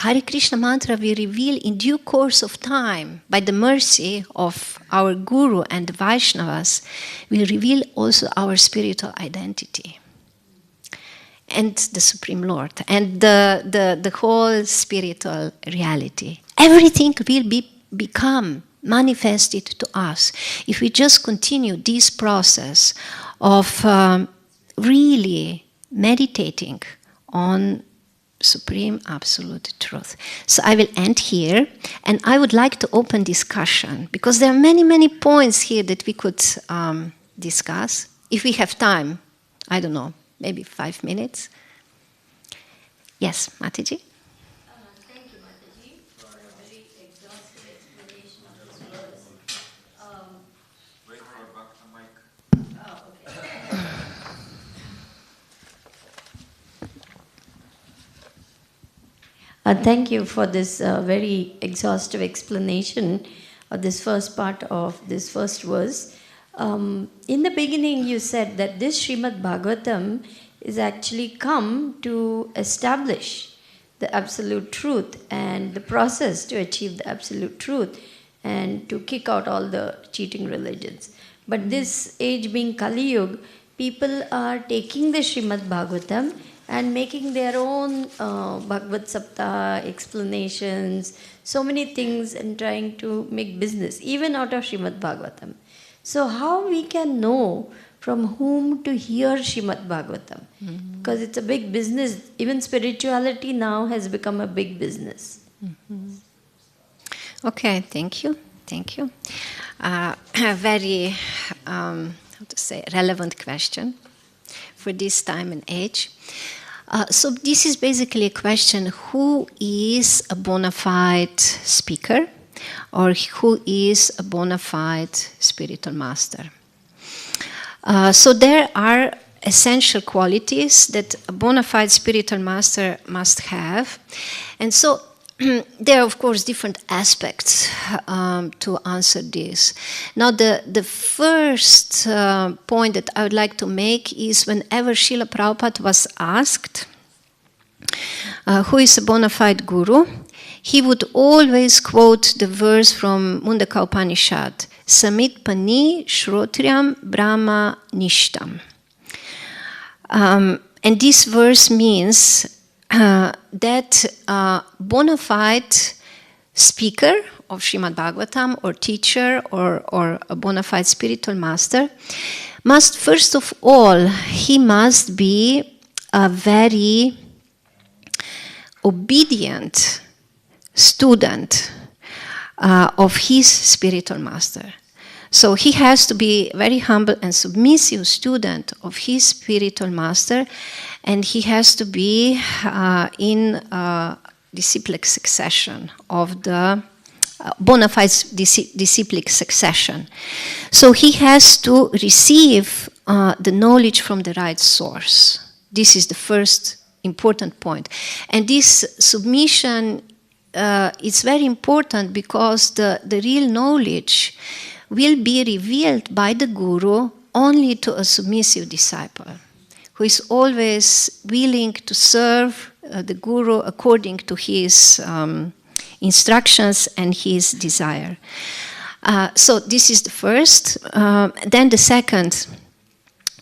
Hare Krišna mantra will reveal in due course of time, by the mercy of our Guru and the Vaishnavas, will reveal also our spiritual identity and the Supreme Lord and the whole spiritual reality. Everything will become manifested to us if we just continue this process of really meditating on Supreme Absolute Truth. So I will end here, and I would like to open discussion, because there are many, many points here that we could discuss. If we have time, I don't know, maybe 5 minutes. Yes, Mataji? Thank you, Mataji, for a very exhaustive explanation of this verse. Wait for back the mic. Oh, okay. Thank you for this very exhaustive explanation of this first part of this first verse. In the beginning, you said that this Srimad Bhagavatam is actually come to establish the absolute truth and the process to achieve the absolute truth and to kick out all the cheating religions. But this age being Kali Yuga, people are taking the Srimad Bhagavatam and making their own Bhagavad Sapta explanations, so many things, and trying to make business, even out of Srimad Bhagavatam. So how we can know from whom to hear Srimad Bhagavatam? Because it's a big business. Even spirituality now has become a big business. Okay, thank you. Thank you. A very, how to say, relevant question for this time and age. So this is basically a question: who is a bona fide speaker, or who is a bona fide spiritual master? So there are essential qualities that a bona fide spiritual master must have, and so there are, of course, different aspects to answer this. Now, the first point that I would like to make is whenever Srila Prabhupada was asked who is a bona fide guru, he would always quote the verse from Mundaka Upanishad, Samit Pani Shrotriyam Brahma Nishtam. And this verse means that a bona fide speaker of Srimad Bhagavatam, or teacher, or a bona fide spiritual master must, first of all, he must be a very obedient student of his spiritual master. So he has to be very humble and submissive student of his spiritual master, and he has to be in disciplic succession of the bona fide disciplic succession. So he has to receive the knowledge from the right source. This is the first important point. And this submission is very important because the real knowledge will be revealed by the guru only to a submissive disciple, who is always willing to serve the guru according to his instructions and his desire. So this is the first. Then the second,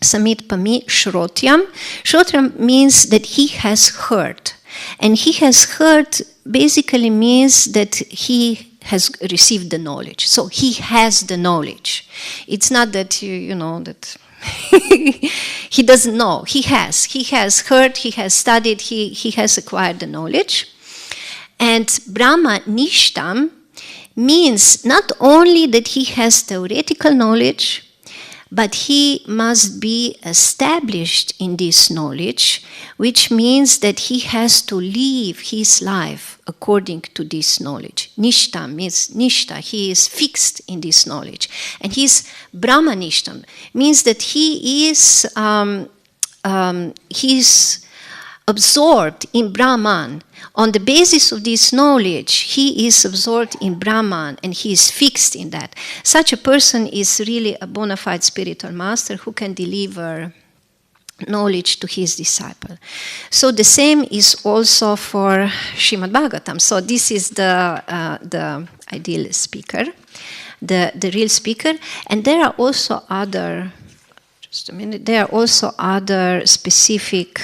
Samit Pami Shrotyam. Shrotyam means that he has heard. And he has heard basically means that he has received the knowledge. So he has the knowledge. It's not that, you know, that he doesn't know. He has heard, he has studied, he has acquired the knowledge. And Brahma Nishtam means not only that he has theoretical knowledge, but he must be established in this knowledge, which means that he has to live his life according to this knowledge. Nishtam means nishta, he is fixed in this knowledge. And his Brahmanishtam means that he is absorbed in Brahman. On the basis of this knowledge, he is absorbed in Brahman and he is fixed in that. Such a person is really a bona fide spiritual master who can deliver knowledge to his disciple. So the same is also for Srimad Bhagavatam. So this is the ideal speaker, the real speaker. And there are also other, just a minute, there are also other specific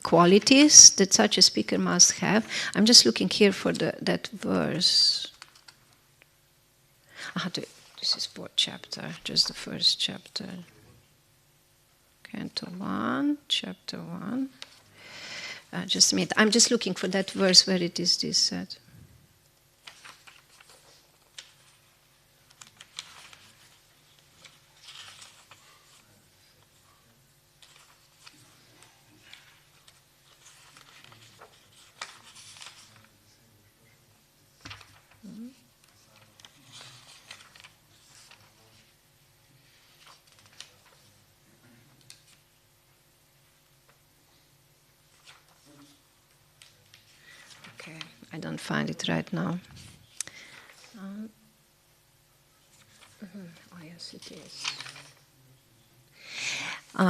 qualities that such a speaker must have. I'm just looking here for that verse. This is fourth chapter, just the first chapter. Canto 1, chapter 1. Just a minute. I'm just looking for that verse where it is this said. I don't find it right now. Oh, yes, it is.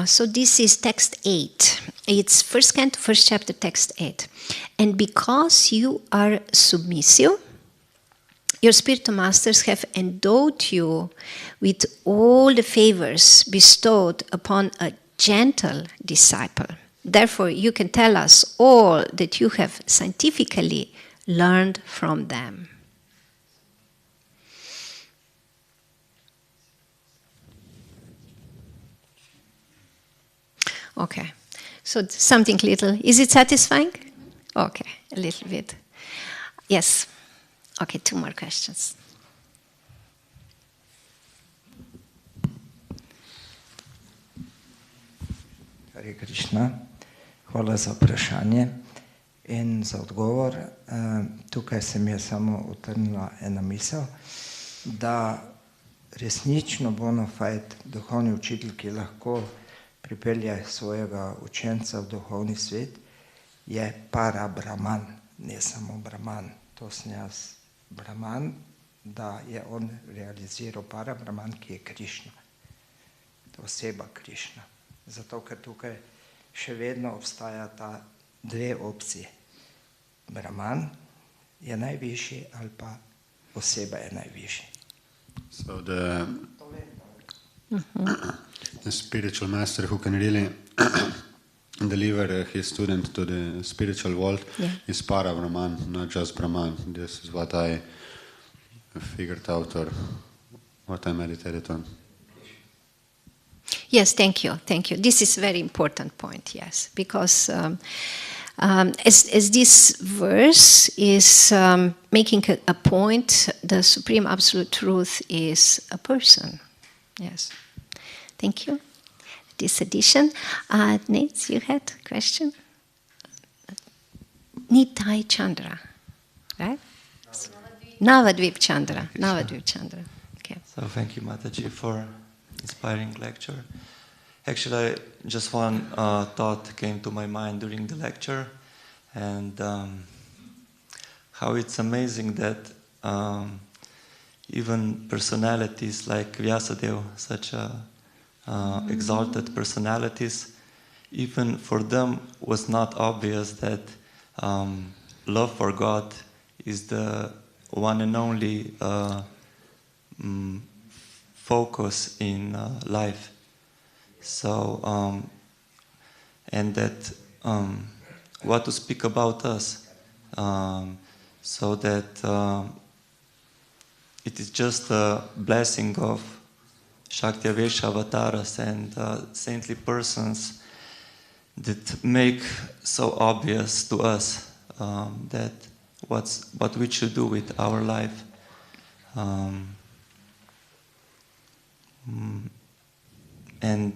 So this is text 8. It's first canto, first chapter, text 8. And because you are submissive, your spiritual masters have endowed you with all the favors bestowed upon a gentle disciple. Therefore, you can tell us all that you have scientifically learned from them. Okay, so something little. Is it satisfying? Okay, a little bit. Yes. Okay, 2 more questions. Hare Krišna, hvala za vprašanje in za odgovor. Tukaj se mi je samo utrnila ena misel, da resnično bona fide duhovni učitelj, ki lahko pripelje svojega učenca v duhovni svet, je para brahman, ne samo brahman. To sem jaz brahman, da je on realiziral para brahman, ki je Krishna. To je oseba Krishna. Zato, ker tukaj še vedno obstaja ta 2 opcije. Brahman je najvišji ali pa oseba je najvišji. So the spiritual master who can really deliver his student to the spiritual world is para Brahman, not just Brahman. This is what I figured out or what I meditated on. Yes, thank you. This is a very important point, yes, because as this verse is making a point, the Supreme Absolute Truth is a person. Yes. Thank you. This addition. Nate, you had a question? Nitai Chandra, right? Navadvip Chandra. Okay. So thank you, Mataji, for inspiring lecture. Actually, just one thought came to my mind during the lecture, and how it's amazing that even personalities like Vyasadeva, such exalted personalities, even for them was not obvious that love for God is the one and only focus in life. So, and that what to speak about us, so that it is just a blessing of Shakti Avesha avatars and saintly persons that make so obvious to us that what we should do with our life. And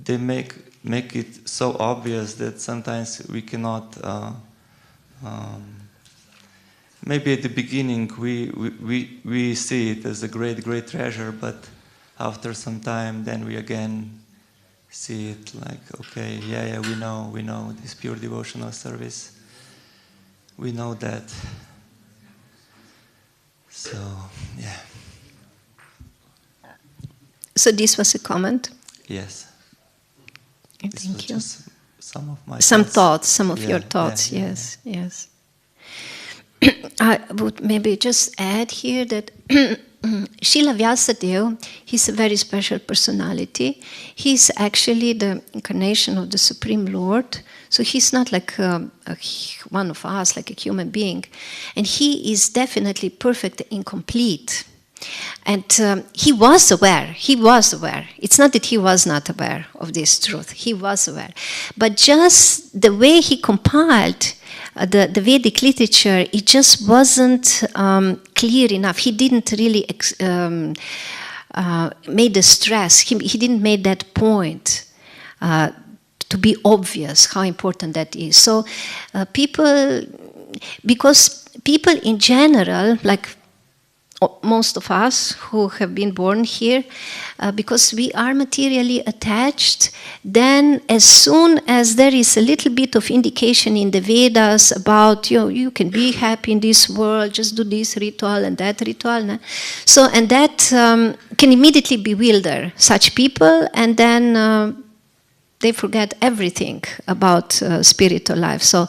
they make it so obvious that sometimes we cannot. Maybe at the beginning we see it as a great treasure, but after some time, then we again see it like, okay, yeah, we know this pure devotional service. We know that. So, yeah. So this was a comment? Yes. Thank you. Some of my thoughts. Some of your thoughts, yes. I would maybe just add here that Srila Vyasadeva, he's a very special personality. He's actually the incarnation of the Supreme Lord. So he's not like one of us, like a human being. And he is definitely perfect and complete. And he was aware. It's not that he was not aware of this truth. He was aware. But just the way he compiled the Vedic literature, it just wasn't clear enough. He didn't really made the stress. He didn't make that point to be obvious how important that is. So because people in general, like most of us who have been born here, because we are materially attached, then as soon as there is a little bit of indication in the Vedas about, you can be happy in this world, just do this ritual and that ritual. So, and that can immediately bewilder such people, and then they forget everything about spiritual life. So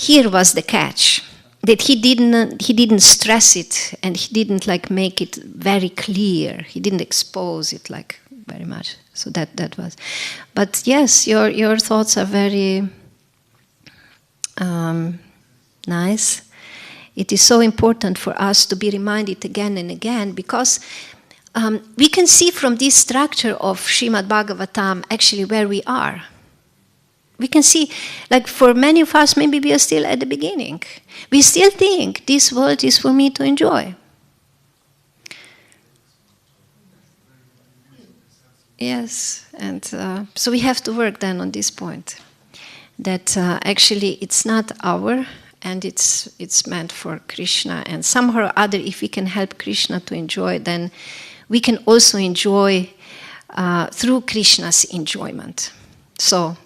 here was the catch. That he didn't stress it, and he didn't like make it very clear. He didn't expose it like very much. So that was. But yes, your thoughts are very nice. It is so important for us to be reminded again and again, because we can see from this structure of Srimad Bhagavatam actually where we are. We can see, like for many of us, maybe we are still at the beginning. We still think this world is for me to enjoy. Yes, and so we have to work then on this point, that actually it's not our, and it's meant for Krishna, and somehow or other, if we can help Krishna to enjoy, then we can also enjoy through Krishna's enjoyment. So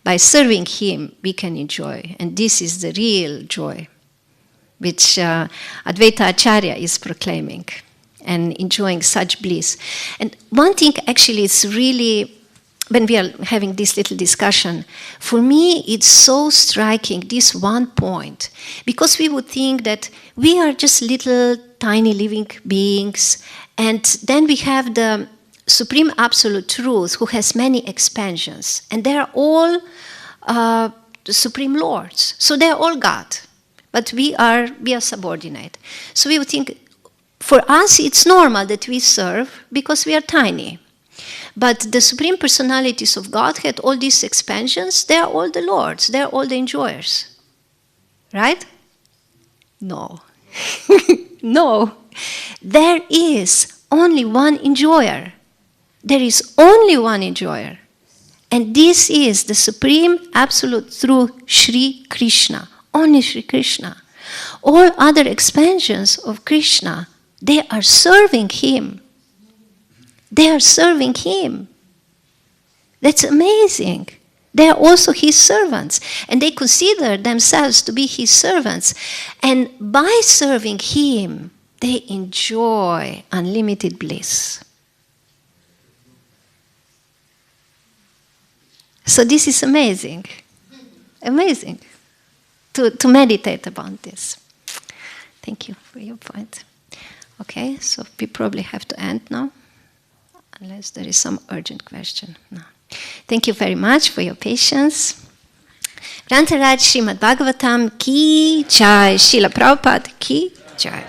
by serving him, we can enjoy, and this is the real joy, which Advaita Acharya is proclaiming, and enjoying such bliss. And one thing actually is really, when we are having this little discussion, for me it's so striking, this one point, because we would think that we are just little tiny living beings, and then we have the Supreme Absolute Truth who has many expansions, and they are all the Supreme Lords, so they are all God, but we are subordinate. So we would think, for us it's normal that we serve because we are tiny. But the Supreme Personalities of Godhead, all these expansions, they are all the Lords, they are all the enjoyers. Right? No. No. There is only one enjoyer. There is only one enjoyer. And this is the Supreme Absolute Truth, Sri Krishna. Only Sri Krishna. All other expansions of Krishna, they are serving him. They are serving him. That's amazing. They are also his servants, and they consider themselves to be his servants. And by serving him, they enjoy unlimited bliss. So this is amazing. Amazing to meditate about this. Thank you for your point. Okay, so we probably have to end now, unless there is some urgent question. No. Thank you very much for your patience. Rantaraj Srimad Bhagavatam ki jai, Srila Prabhupada ki jai.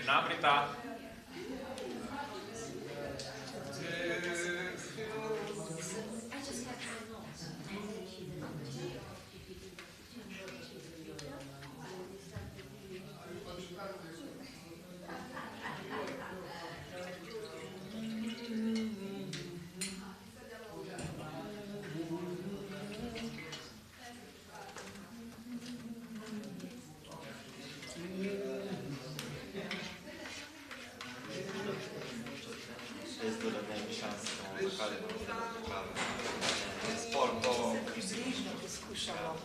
Naprita. jaz tudi ne bi šans, da bomo zakali spol to Približno poskušamo.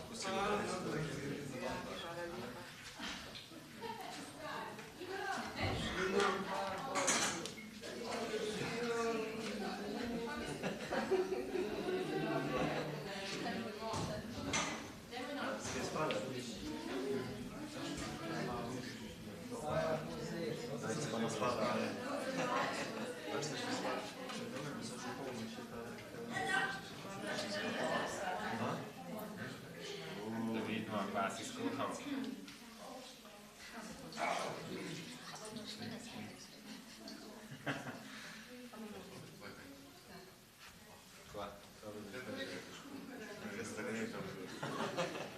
Da vidimo, klasisko.